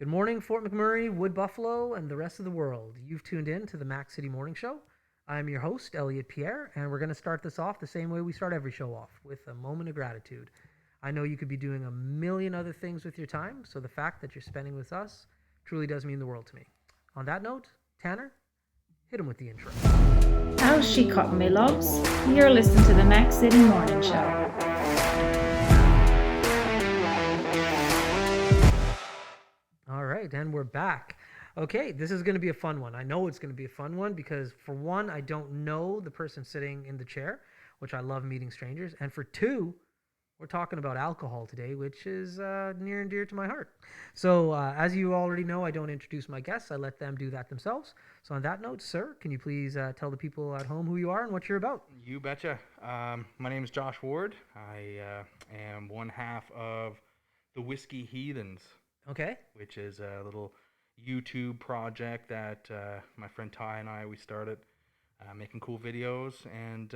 Good morning, Fort McMurray, Wood Buffalo, and the rest of the world. You've tuned in to the Mac City Morning Show. I'm your host, Elliot Pierre, and we're going to start this off the same way we start every show off, with a moment of gratitude. I know you could be doing a million other things with your time, so the fact that you're spending with us truly does mean the world to me. On that note, Tanner, hit him with the intro. How's she cutting me, loves? You're listening to the Mac City Morning Show. All right, and we're back. Okay, this is going to be a fun one. I know it's going to be a fun one because, for one, I don't know the person sitting in the chair, which I love meeting strangers. And for two, we're talking about alcohol today, which is near and dear to my heart. So, as you already know, I don't introduce my guests. I let them do that themselves. So, on that note, sir, can you please tell the people at home who you are and what you're about? You betcha. My name is Josh Ward. I am one half of the Whiskey Heathens, Okay. which is a little YouTube project that my friend Ty and we started, making cool videos and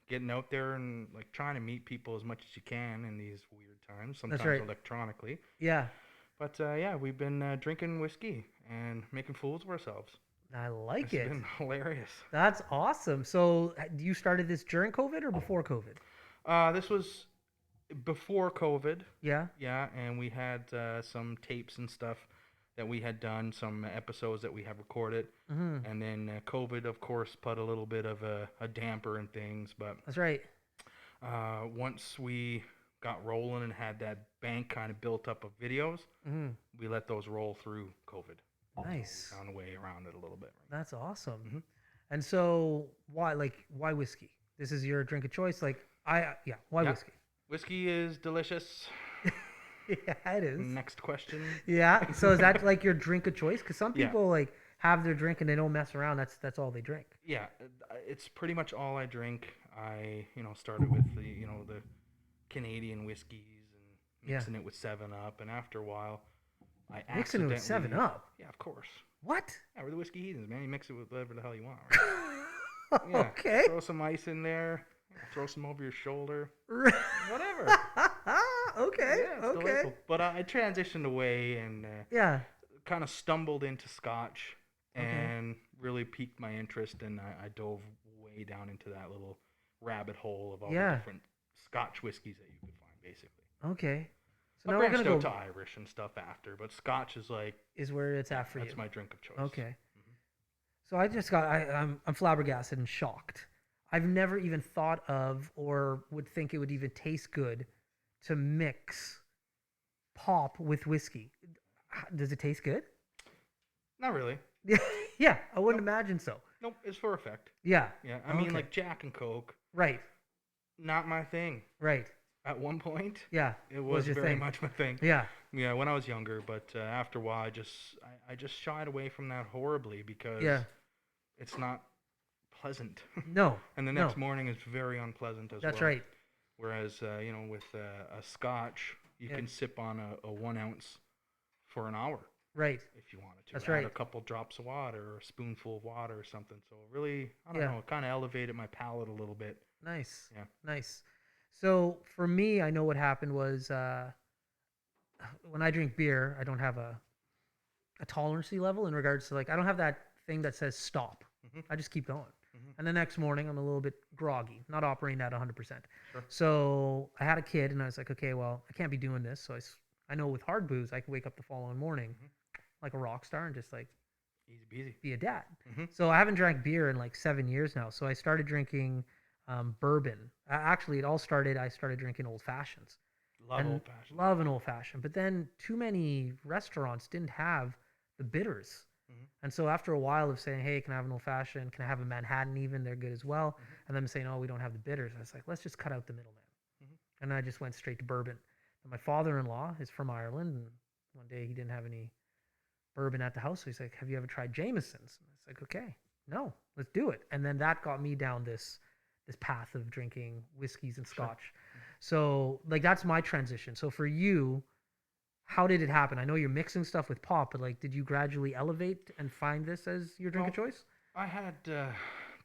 getting out there and like trying to meet people as much as you can in these weird times, sometimes right. electronically. Yeah, But yeah, we've been drinking whiskey and making fools of ourselves. I like It's it. been hilarious. That's awesome. So, you started this during COVID or before COVID? This was before COVID. Yeah. Yeah, and we had some tapes and stuff that we had done, some episodes that we have recorded. Mm-hmm. And then COVID, of course, put a little bit of a damper in things. But That's right. once we got rolling and had that bank kind of built up of videos, Mm-hmm. we let those roll through COVID. Nice. So we found a way around it a little bit. That's awesome. Mhm. And so, why whiskey? This is your drink of choice. Why Yeah. whiskey? Whiskey is delicious. Yeah, it is. Next question. Yeah. So is that like your drink of choice? Because some Yeah. people like have their drink and they don't mess around. That's all they drink. Yeah, it's pretty much all I drink. I, started with the Canadian whiskeys and Yeah. mixing it with 7-Up, and after a while, I Mixing it with 7-Up. Yeah, of course. What? Yeah, we're the Whiskey Heathens, man. You mix it with whatever the hell you want. Right? Yeah. Okay. Throw some ice in there. Throw some over your shoulder. okay. Whatever. Yeah, it's Okay. delightful. But I transitioned away and Yeah. kind of stumbled into Scotch Okay. and really piqued my interest, and I dove way down into that little rabbit hole of all the different Scotch whiskeys that you could find, basically. Okay. So I now we're branched gonna out go. to Irish and stuff after, but Scotch is like Is where it's at for you. that's my drink of choice. Okay. So I'm flabbergasted and shocked. I've never even thought of or would think it would even taste good to mix pop with whiskey. Does it taste good? Not really. Yeah, I wouldn't imagine so. Nope, it's for effect. Yeah. Yeah, I mean Okay. like Jack and Coke, Right. not my thing. Right. At one point, Yeah. it was your very thing. much my thing. Yeah. Yeah, when I was younger, but after a while, I just shied away from that horribly because Yeah. it's not pleasant. No. And the No. next morning is very unpleasant as well. That's right. Whereas, with a Scotch, you Yeah. can sip on a 1 ounce for an hour Right. if you wanted to. That's Add right. a couple drops of water or a spoonful of water or something. So really, I don't Yeah. know, it kind of elevated my palate a little bit. Nice. Yeah. Nice. So for me, I know what happened was when I drink beer, I don't have a tolerancy level in regards to I don't have that thing that says stop. Mhm. I just keep going. Mhm. And the next morning, I'm a little bit groggy, not operating at 100%. Sure. So I had a kid, and I was like, okay, well, I can't be doing this. So I know with hard booze, I can wake up the following morning Mhm. like a rock star and just Easy peasy. be a dad. Mhm. So I haven't drank beer in 7 years now. So I started drinking bourbon. Actually, it all started. I started drinking old fashions. Love old fashioned. Love an old fashioned. But then too many restaurants didn't have the bitters. Mhm. And so after a while of saying, hey, can I have an old fashioned? Can I have a Manhattan even? They're good as well. And them saying, oh, we don't have the bitters. I was like, let's just cut out the middleman. Mhm. And I just went straight to bourbon. And my father-in-law is from Ireland. And one day he didn't have any bourbon at the house. So he's like, have you ever tried Jameson's? And I was like, okay, no, let's do it. And then that got me down this path of drinking whiskeys and scotch. So that's my transition. So for you, how did it happen? I know you're mixing stuff with pop, but did you gradually elevate and find this as your drink of choice? I had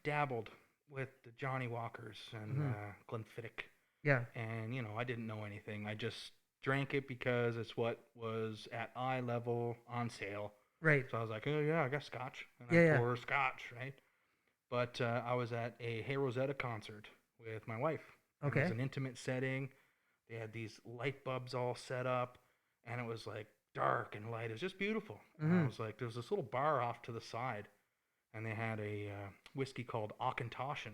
dabbled with the Johnny Walkers and Glenfiddich, Yeah. and I didn't know anything. I just drank it because it's what was at eye level on sale. Right. So I was like, oh yeah, I got scotch, and Yeah, I yeah. pour scotch, right? But I was at a Hey Rosetta concert with my wife, and it was Okay. an intimate setting. They had these light bulbs all set up, and it was like dark and light. It was just beautiful. And I Mm-hmm. was like, there was this little bar off to the side, and they had a whiskey called Auchentoshan.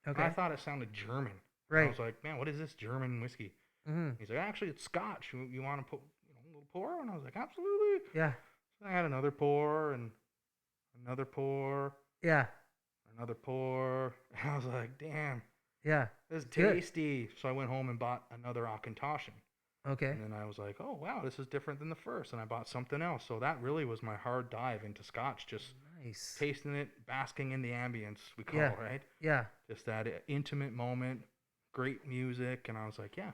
And I Okay. thought it sounded German. And I Right. was like, man, what is this German whiskey? Mm-hmm. He's like, actually, it's Scotch. You want to put a little pour? And I was like, absolutely. Yeah. So I had another pour and another pour, Yeah. another pour. And I was like, damn, Yeah. this is It's good. tasty. So I went home and bought another Auchentoshan. Okay. And then I was like, oh, wow, this is different than the first. And I bought something else. So that really was my hard dive into Scotch, just Nice. tasting it, basking in the ambience, we call Yeah. it, right? Yeah. Just that intimate moment, great music. And I was like, yeah,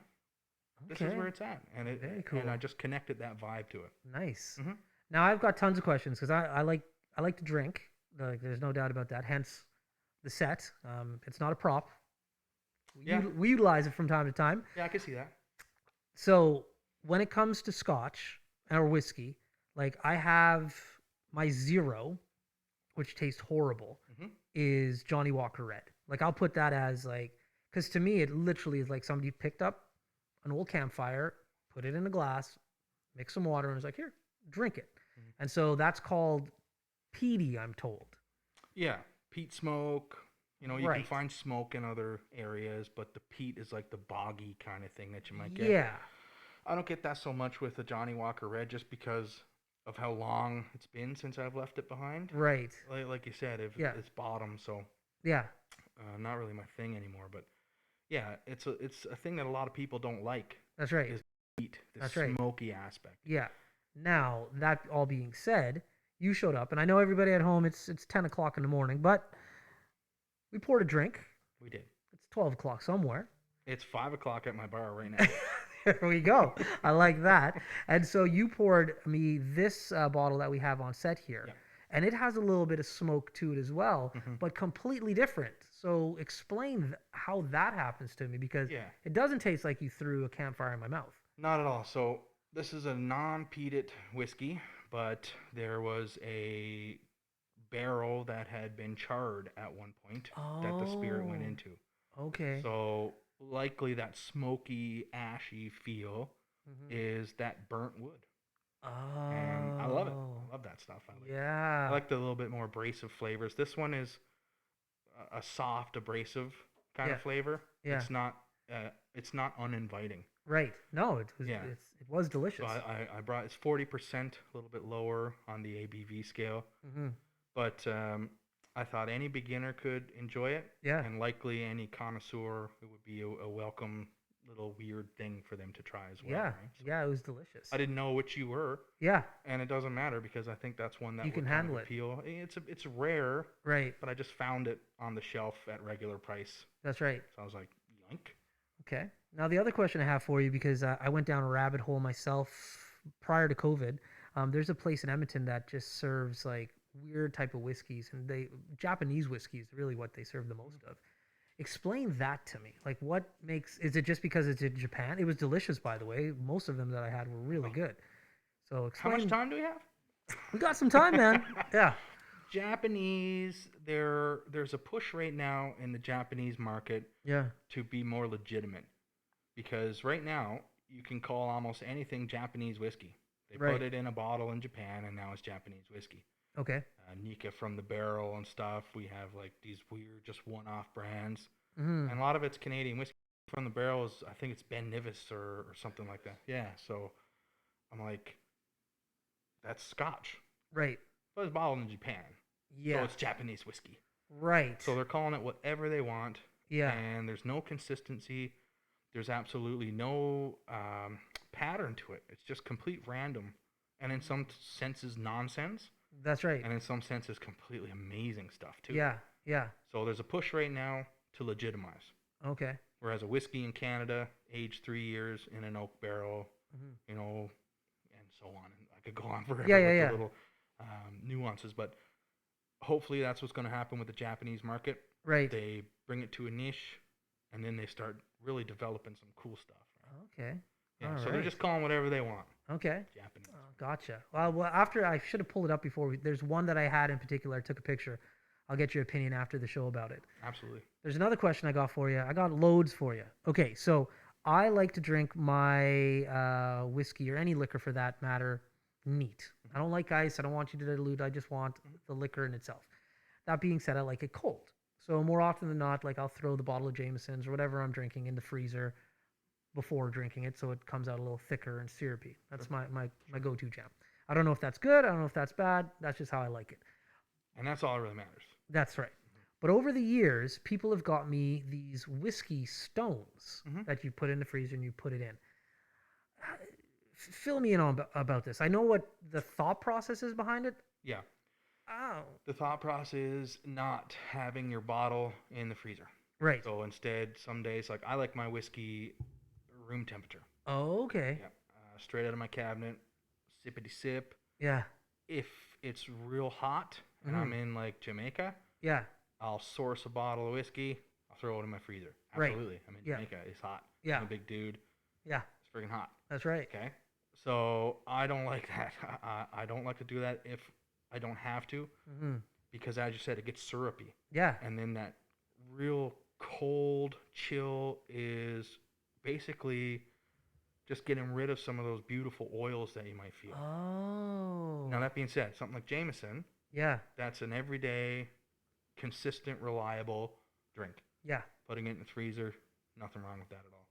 this is Okay. where it's at. And Very and I cool. just connected that vibe to it. Nice. Hmm. Now I've got tons of questions because I like to drink. Like, there's no doubt about that. Hence the set. It's not a prop. Yeah. We utilize it from time to time. Yeah, I can see that. So when it comes to Scotch or whiskey, like I have my zero, which tastes horrible, Hmm. is Johnny Walker Red. Like I'll put that as like, because to me it literally is like somebody picked up an old campfire, put it in a glass, mix some water, and was like, here, drink it. Mhm. And so that's called peaty, I'm told. Yeah, peat smoke. You can Right. find smoke in other areas, but the peat is like the boggy kind of thing that you might get. Yeah. I don't get that so much with the Johnny Walker Red just because of how long it's been since I've left it behind. Right. Like you said, if Yeah. it's bottom, so Yeah. not really my thing anymore. But yeah, it's a thing that a lot of people don't like. That's right. Is peat, the That's right. smoky aspect. Yeah. Now, that all being said, you showed up, and I know everybody at home, it's 10 o'clock in the morning, but we poured a drink. We did. It's 12 o'clock somewhere. It's 5 o'clock at my bar right now. There we go. I like that. And so you poured me this bottle that we have on set here. Yeah. And it has a little bit of smoke to it as well, Mhm. but completely different. So explain how that happens to me, because Yeah. it doesn't taste like you threw a campfire in my mouth. Not at all. So this is a non-peated whiskey, but there was a barrel that had been charred at one point that the spirit went Oh, into. okay. So likely that smoky, ashy feel Mhm. is that burnt wood, and I love it. I Oh, love that stuff. I yeah. like the little bit more abrasive flavors. This one is a soft, abrasive kind Yeah. of flavor. Yeah. It's not uninviting. Right. No, Yeah. it was delicious. So I brought it's 40%, a little bit lower on the ABV scale, Hmm. but I thought any beginner could enjoy it, Yeah. and likely any connoisseur, it would be a welcome little weird thing for them to try as well. Yeah. Right? So Yeah, it was delicious. I didn't know which you were, Yeah. and it doesn't matter because I think that's one that You would can kind handle of it. appeal. It's rare, Right. but I just found it on the shelf at regular price, That's right. so I was like, yoink. Okay. Now, the other question I have for you, because I went down a rabbit hole myself prior to COVID. There's a place in Edmonton that just serves like weird type of whiskeys, and Japanese whiskey is really what they serve the most of. Explain that to me. Like, what makes, is it just because it's in Japan? It was delicious, by the way. Most of them that I had were really good. So How explain. much time do we have? We got some time, man. Yeah. Japanese, there's a push right now in the Japanese market Yeah. to be more legitimate, because right now you can call almost anything Japanese whiskey. They Right. put it in a bottle in Japan, and now it's Japanese whiskey. Okay. Nika from the Barrel and stuff. We have like these weird, just one-off brands, Hmm. and a lot of it's Canadian whiskey. From the Barrel is, I think it's Ben Nevis or something like that. Yeah, so I'm like, that's Scotch, Right. but it's bottled in Japan, so Yeah. it's Japanese whiskey. Right. So they're calling it whatever they want, Yeah. and there's no consistency. There's absolutely no pattern to it. It's just complete random, and in some senses nonsense, That's right. and in some senses completely amazing stuff too. Yeah. Yeah. So there's a push right now to legitimize. Okay. Whereas a whiskey in Canada, aged 3 years in an oak barrel, Hmm. and so on. And I could go on forever Yeah. with Yeah. the Yeah. little nuances, but hopefully that's what's going to happen with the Japanese market. Right. They bring it to a niche, and then they start really developing some cool stuff. Right? Okay. Yeah, All so they're right. just calling whatever they want. Okay. Japanese. Gotcha. Well, after I should have pulled it up before. There's one that I had in particular. I took a picture. I'll get your opinion after the show about it. Absolutely. There's another question I got for you. I got loads for you. Okay, so I like to drink my whiskey or any liquor for that matter neat. I don't like ice. I don't want you to dilute. I just want the liquor in itself. That being said, I like it cold. So more often than not, like I'll throw the bottle of Jameson's or whatever I'm drinking in the freezer before drinking it, so it comes out a little thicker and syrupy. That's my go-to jam. I don't know if that's good. I don't know if that's bad. That's just how I like it. And that's all that really matters. That's right. But over the years, people have got me these Whiskey Stones that you put in the freezer and you put it in. Fill me in on about this. I know what the thought process is behind it. Yeah. Oh. The thought process is not having your bottle in the freezer. Right. So instead, some days, like I like my whiskey room temperature. Oh, okay. Yeah. Straight out of my cabinet, sippity sip. Yeah. If it's real hot and I'm in like Jamaica, Yeah. I'll source a bottle of whiskey. I'll throw it in my freezer. Right. Absolutely. I mean, Yeah. Jamaica is hot. Yeah. I'm a big dude. Yeah. It's freaking hot. That's right. Okay. So I don't like that. I don't like to do that if I don't have to, because as you said, it gets syrupy. Yeah. And then that real cold chill is basically just getting rid of some of those beautiful oils that you might feel. Oh. Now, that being said, something like Jameson, Yeah. that's an everyday, consistent, reliable drink. Yeah. Putting it in the freezer, nothing wrong with that at all.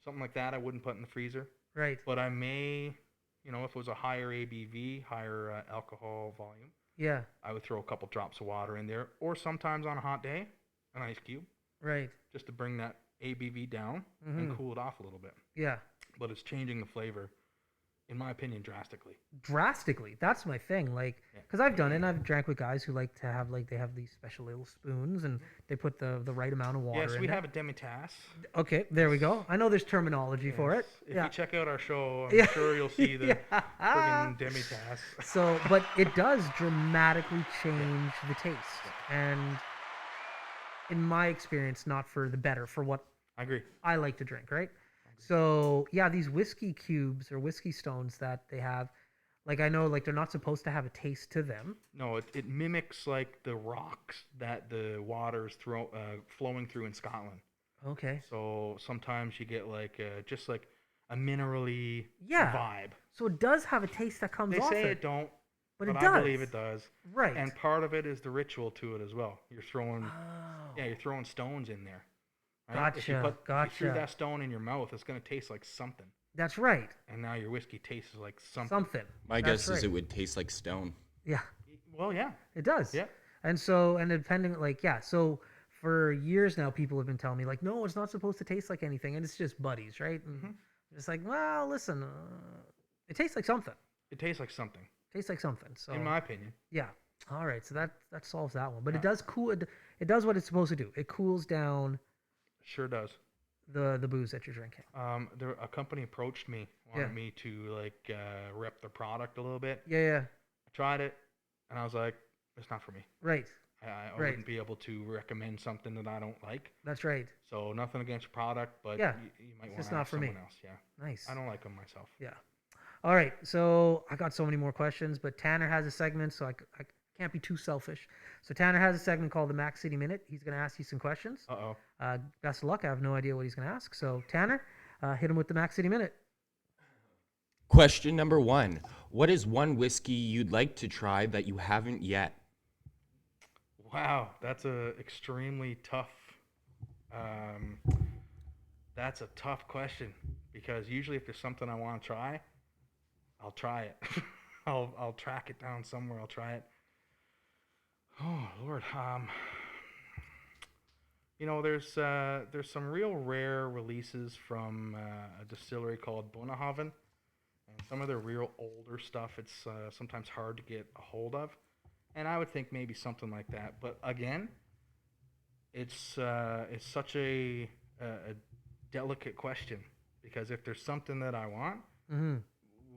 Something like that I wouldn't put in the freezer. Right. But I may, if it was a higher ABV, higher alcohol volume, Yeah. I would throw a couple drops of water in there. Or sometimes on a hot day, an ice cube, Right. just to bring that ABV down and cool it off a little bit. Yeah. But it's changing the flavor, in my opinion, drastically. Drastically. That's my thing. Like, because I've done it and I've drank with guys who like to have, like, they have these special little spoons and they put the right amount of water in Yes, we there. have a demitasse. Okay, there we go. I know there's terminology for it. If Yeah. you check out our show, I'm sure you'll see the friggin' demitasse. So, but it does dramatically change the taste. And in my experience, not for the better, for what I agree. I like to drink, right? So, yeah, these whiskey cubes or whiskey stones that they have, like, I know, like, they're not supposed to have a taste to them. No, it mimics like the rocks that the water's flowing through in Scotland. Okay. So sometimes you get like just like a minerally Yeah. vibe. So it does have a taste that comes They off say it. it don't, but but it I does. believe it does. Right. And part of it is the ritual to it as well. You're throwing, Oh. you're throwing stones in there. Right? If you Gotcha, if you threw gotcha. that stone in your mouth, it's gonna taste like something. That's right. And now your whiskey tastes like something. Something. My That's guess right. is it would taste like stone. Yeah. Well, yeah. It does. Yeah. And so, and depending, like, yeah, so for years now, people have been telling me, like, no, it's not supposed to taste like anything, and it's just buddies, right? And I'm just like, well, listen, it tastes like something. It tastes like something, Tastes like something. So, in my opinion. yeah. All right, so that solves that one. But Yeah. it does cool. It does what it's supposed to do. It cools down Sure does. the booze that you're drinking. A company approached me, wanted me to like rep the product a little bit. Yeah. I tried it, and I was like, it's not for me. Right. I Right. wouldn't be able to recommend something that I don't like. That's right. So nothing against your product, but Yeah, you might want just to not ask for me. someone else. Yeah, Nice. I don't like them myself. Yeah. All right. So I got so many more questions, but Tanner has a segment, so I can't be too selfish. So Tanner has a segment called the Mac City Minute. He's going to ask you some questions. Uh-oh. Best of luck. I have no idea what he's going to ask. So Tanner, hit him with the Mac City Minute. Question number 1. What is one whiskey you'd like to try that you haven't yet? Wow, that's a extremely tough. That's a tough question, because usually if there's something I want to try, I'll try it. I'll track it down somewhere. I'll try it. Oh Lord, there's some real rare releases from a distillery called Bunnahabhain, and some of their real older stuff. It's sometimes hard to get a hold of, and I would think maybe something like that. But again, it's such a delicate question, because if there's something that I want,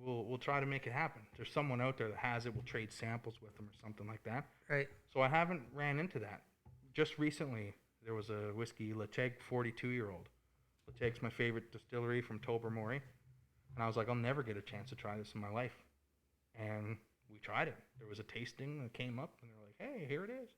we'll try to make it happen. There's someone out there that has it. We'll trade samples with them or something like that. Right. So I haven't ran into that. Just recently, there was a whiskey, Lecheg 42-year-old. Lecheg's my favorite distillery from Tobermory. And I was like, I'll never get a chance to try this in my life. And we tried it. There was a tasting that came up, and they're like, hey, here it is.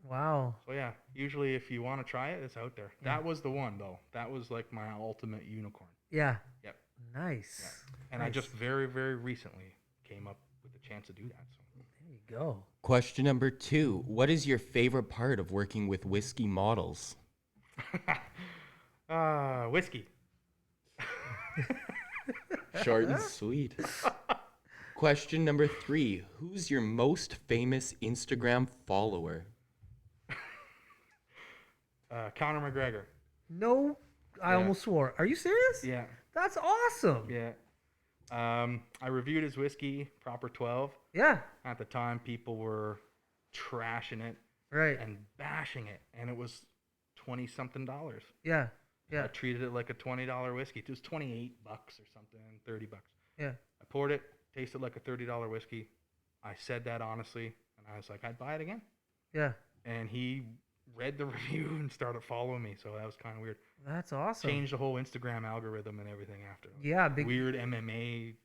Wow. So yeah, usually if you want to try it, it's out there. Yeah. That was the one, though. That was like my ultimate unicorn. Yeah. Yep. Nice. Yeah. And I just very, very recently came up with the chance to do that. So. There you go. Question number 2. What is your favorite part of working with whiskey models? Whiskey. Short and sweet. Question number 3. Who's your most famous Instagram follower? Conor McGregor. No, I almost swore. Are you serious? Yeah. That's awesome. Yeah. I reviewed his whiskey, Proper 12. Yeah. At the time, people were trashing it Right. and bashing it, and it was $20-something. Yeah. Yeah. I treated it like a $20 whiskey. It was $28 or something, $30. Yeah. I poured it, tasted like a $30 whiskey. I said that honestly, and I was like, I'd buy it again. Yeah. And he read the review and started following me, so that was kind of weird. That's awesome. Changed the whole Instagram algorithm and everything after. Yeah. Big. Weird MMA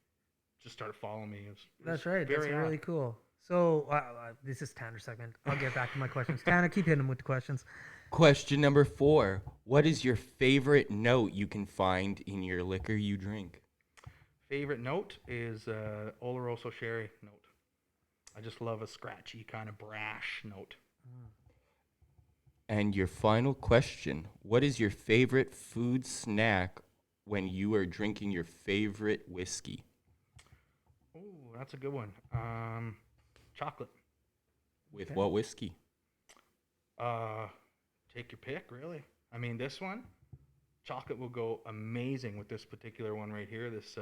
just started following me. It was That's right. very That's odd. really cool. So this is Tanner's segment. I'll get back to my questions. Tanner, keep hitting him with the questions. Question number 4. What is your favorite note you can find in your liquor you drink? Favorite note is Oloroso Sherry note. I just love a scratchy, kind of brash note. And your final question. What is your favorite food snack when you are drinking your favorite whiskey? Oh, that's a good one. Chocolate. With Okay. what whiskey? Take your pick, really. I mean, this one, chocolate will go amazing with this particular one right here. This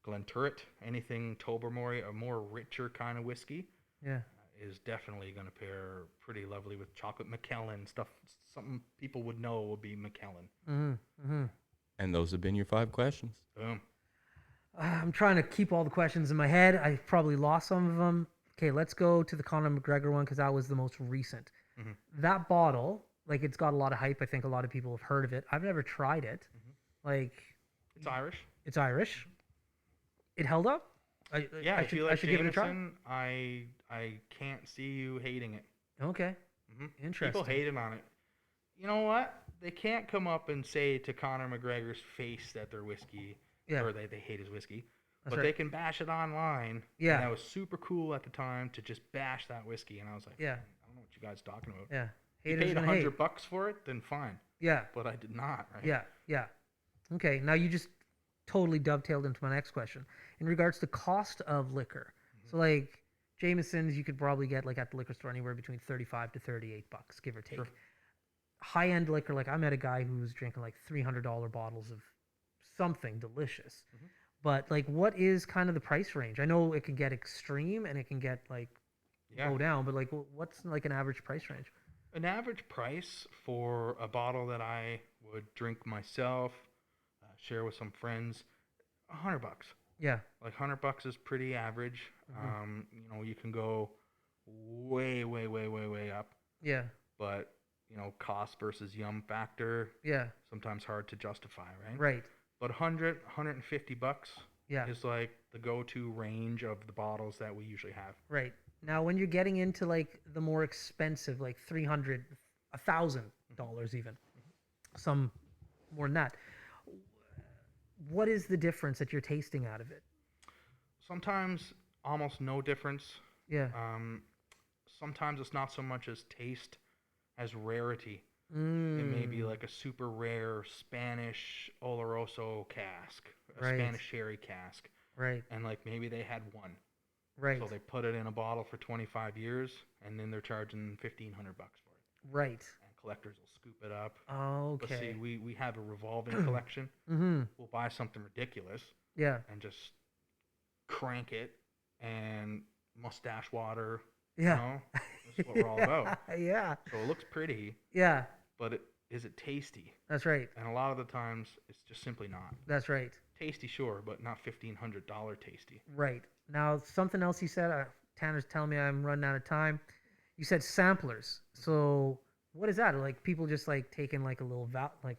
Glenturret, anything Tobermory, a more richer kind of whiskey, Yeah. is definitely going to pair pretty lovely with chocolate. Macallan stuff, something people would know would be Macallan. Mm-hmm. Mm-hmm. And those have been your 5 questions. Boom. I'm trying to keep all the questions in my head. I probably lost some of them. Okay, let's go to the Conor McGregor one because that was the most recent. Mhm. That bottle, like, it's got a lot of hype. I think a lot of people have heard of it. I've never tried it. Like, It's Irish. it's Irish. It held up. Yeah, I if should, you I like should give it a try. Jameson, I can't see you hating it. Okay, hmm interesting. People hated on it. You know what? They can't come up and say to Conor McGregor's face that they're whiskey, Yeah, or they hate his whiskey. that's But right. they can bash it online. Yeah. And that was super cool at the time to just bash that whiskey. And I was like, Yeah. I don't know what you guys are talking about. Yeah, You haters paid gonna hate. $100 for it, then fine. Yeah, But I did not, right? yeah, yeah. Okay, now you just totally dovetailed into my next question in regards to cost of liquor. Mm-hmm. So, like, Jameson's, you could probably get, like, at the liquor store anywhere between $35 to $38, give or take. Sure. High end liquor, like, I met a guy who was drinking like $300 bottles of something delicious. Mhm. But, like, what is kind of the price range? I know it can get extreme and it can get, like, Yeah. low down, but, like, what's like an average price range? An average price for a bottle that I would drink myself, share with some friends, $100. Yeah, Like $100 is pretty average. Mhm. You know, you can go way, way, way, way, way up, yeah, but you know, cost versus yum factor yeah, sometimes hard to justify, right? right, But $150 yeah, is like the go-to range of the bottles that we usually have. right. Now, when you're getting into, like, the more expensive, like $300, $1,000 even, some more than that, what is the difference that you're tasting out of it? Sometimes almost no difference. Yeah. Sometimes it's not so much as taste as rarity. It Mm. may be like a super rare Spanish Oloroso cask, a Right. Spanish sherry cask, Right, and like maybe they had one, right, so they put it in a bottle for 25 years, and then they're charging $1,500 for it, right. and collectors will scoop it up. But see, Okay. we have a revolving collection. Mm-hmm. We'll buy something ridiculous Yeah. and just crank it, and mustache water. Yeah. You know, that's what we're all about. Yeah. So it looks pretty, Yeah. but is it tasty? That's right. And a lot of the times, it's just simply not. That's right. Tasty, sure, but not $1,500 tasty. Right. Now, something else you said, Tanner's telling me I'm running out of time. You said samplers. So, what is that? Like, people just, like, taking, like, a little, like,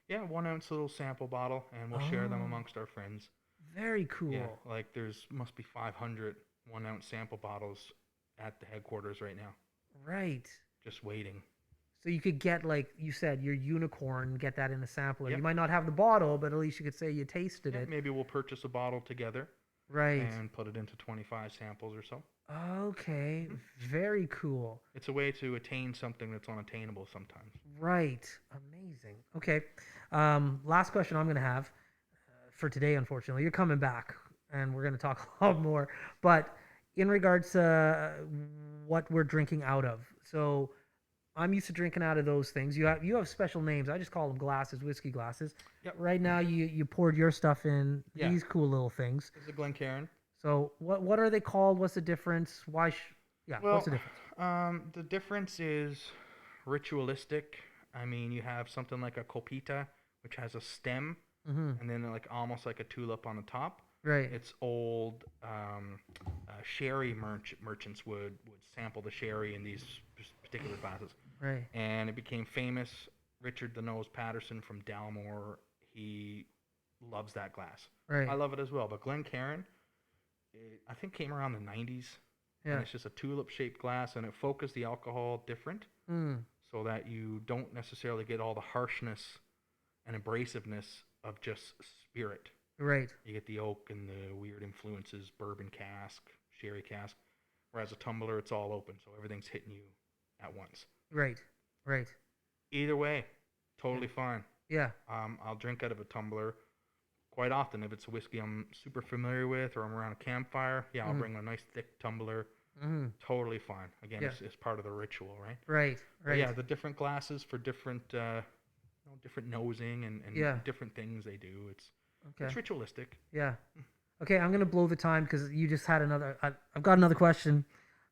Yeah, 1 ounce little sample bottle, and we'll share them Oh. amongst our friends. Very cool. Yeah, like there's must be 500 1-ounce sample bottles at the headquarters right now, Right. just waiting. So you could get, like you said, your unicorn, get that in a sampler. Yep. You might not have the bottle, but at least you could say you tasted Yeah, it. maybe we'll purchase a bottle together Right. and put it into 25 samples or so. Okay. Very cool. It's a way to attain something that's unattainable sometimes. Right. Amazing. Okay. Last question I'm going to have for today, unfortunately. You're coming back, and we're going to talk a lot more. But in regards to what we're drinking out of, so I'm used to drinking out of those things. You have special names. I just call them glasses, whiskey glasses. Yep. Right now, you poured your stuff in Yeah. these cool little things. This is a Glencairn. So what are they called? What's the difference? What's the difference? The difference is ritualistic. I mean, you have something like a copita, which has a stem, Mm-hmm. and then like almost like a tulip on the top. Right. It's old sherry merchants would sample the sherry in these particular glasses, Right. and it became famous. Richard the Nose Patterson from Dalmore, he loves that glass. Right. I love it as well. But Glencairn, I think came around the 90s. Yeah. And it's just a tulip-shaped glass, and it focused the alcohol different Mm. so that you don't necessarily get all the harshness and abrasiveness of just spirit. Right. You get the oak and the weird influences, bourbon cask, sherry cask. Whereas a tumbler, it's all open, so everything's hitting you at once. Right. Right. Either way, totally fine. Yeah. I'll drink out of a tumbler quite often if it's a whiskey I'm super familiar with or I'm around a campfire. Yeah, I'll bring a nice thick tumbler. Mm-hmm. Totally fine. Again, Yeah. it's part of the ritual, right? Right. But Right. yeah, the different glasses for different, different nosing and Yeah. different things they do. It's Okay. ritualistic. Yeah. Okay, I'm gonna blow the time because you just had another. I've got another question.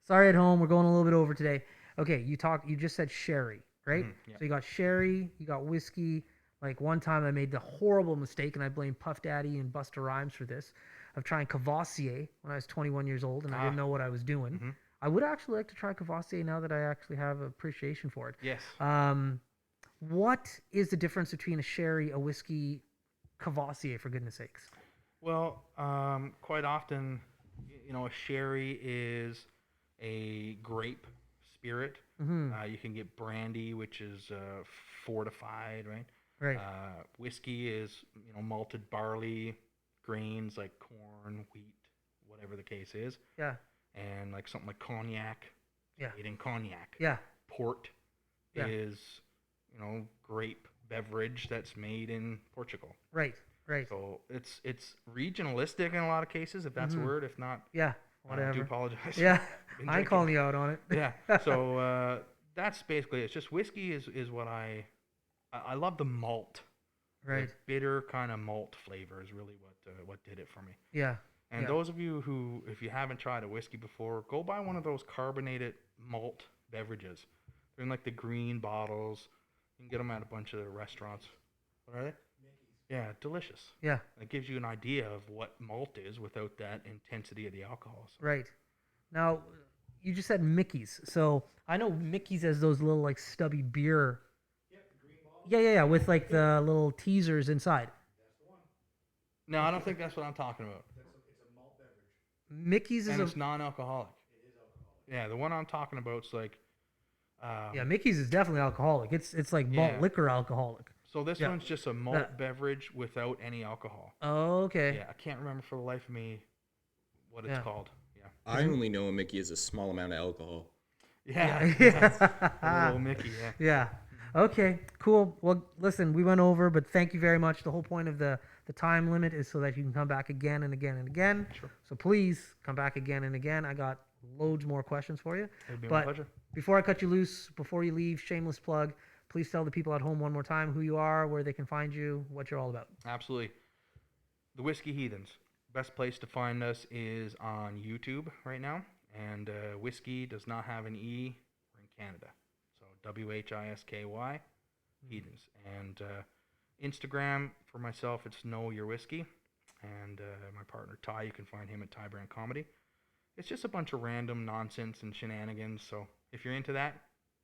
Sorry, at home, we're going a little bit over today. Okay, you just said sherry, right? Yeah. So you got sherry, you got whiskey. Like one time, I made the horrible mistake, and I blame Puff Daddy and Busta Rhymes for this, of trying Cavassier when I was 21 years old, and I didn't know what I was doing. Mhm. I would actually like to try Cavassier now that I actually have appreciation for it. Yes. What is the difference between a sherry, a whiskey, Cavassier, for goodness sakes? Well, quite often, a sherry is a grape spirit. Mm-hmm. You can get brandy, which is fortified, right? Right. Whiskey is, malted barley, grains like corn, wheat, whatever the case is. Yeah. And like something like cognac, Yeah. made in cognac. Yeah. Port Yeah. is, grape beverage that's made in Portugal. Right. Right. So it's regionalistic in a lot of cases, if that's a word. If not, Yeah. I do Whatever. apologize. Yeah. Been I ain't drinking. calling you out on it. Yeah. So that's basically it. It's just whiskey is what I love the malt. Right. The bitter kind of malt flavor is really what did it for me. Yeah. And Yeah. those of you who, if you haven't tried a whiskey before, go buy one of those carbonated malt beverages. They're in like the green bottles. You can get them at a bunch of restaurants. What are they? Yeah, delicious. Yeah. It gives you an idea of what malt is without that intensity of the alcohol. So. Right. Now, you just said Mickey's. So I know Mickey's as those little like stubby beer. Yeah, with like the little teasers inside. No, I don't think that's what I'm talking about. Mickey's is And a it's non-alcoholic. Yeah, the one I'm talking about is like. yeah. Mickey's is definitely alcoholic. It's like malt Yeah. liquor alcoholic. So this Yeah. one's just a malt beverage without any alcohol. Oh, okay. Yeah, I can't remember for the life of me what it's Yeah. called. Yeah. I only know a Mickey is a small amount of alcohol. Yeah. Yeah. Little Mickey. Yeah. Yeah. Okay, cool. Well, listen, we went over, but thank you very much. The whole point of the time limit is so that you can come back again and again and again. Sure. So please come back again and again. I got loads more questions for you. It'd be But my pleasure. before I cut you loose, before you leave, shameless plug, please tell the people at home one more time who you are, where they can find you, what you're all about. Absolutely. The Whiskey Heathens. Best place to find us is on YouTube right now. And whiskey does not have an E. We're in Canada. So WHISKY, Heathens. And Instagram, for myself, it's Know Your Whiskey. And my partner, Ty, you can find him at Ty Brand Comedy. It's just a bunch of random nonsense and shenanigans. So if you're into that,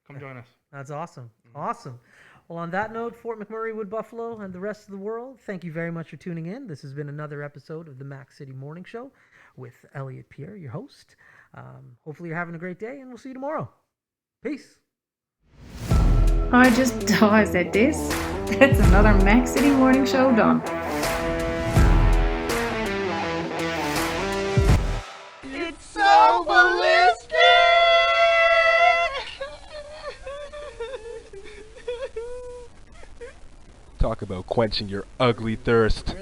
come join us. That's awesome. Awesome. Well, on that note, Fort McMurray, Wood Buffalo, and the rest of the world, thank you very much for tuning in. This has been another episode of the Mac City Morning Show with Elliot Pierre, your host. Hopefully you're having a great day, and we'll see you tomorrow. Peace. I said this. That's another Mac City Morning Show done. It's so ballistic! Talk about quenching your ugly thirst.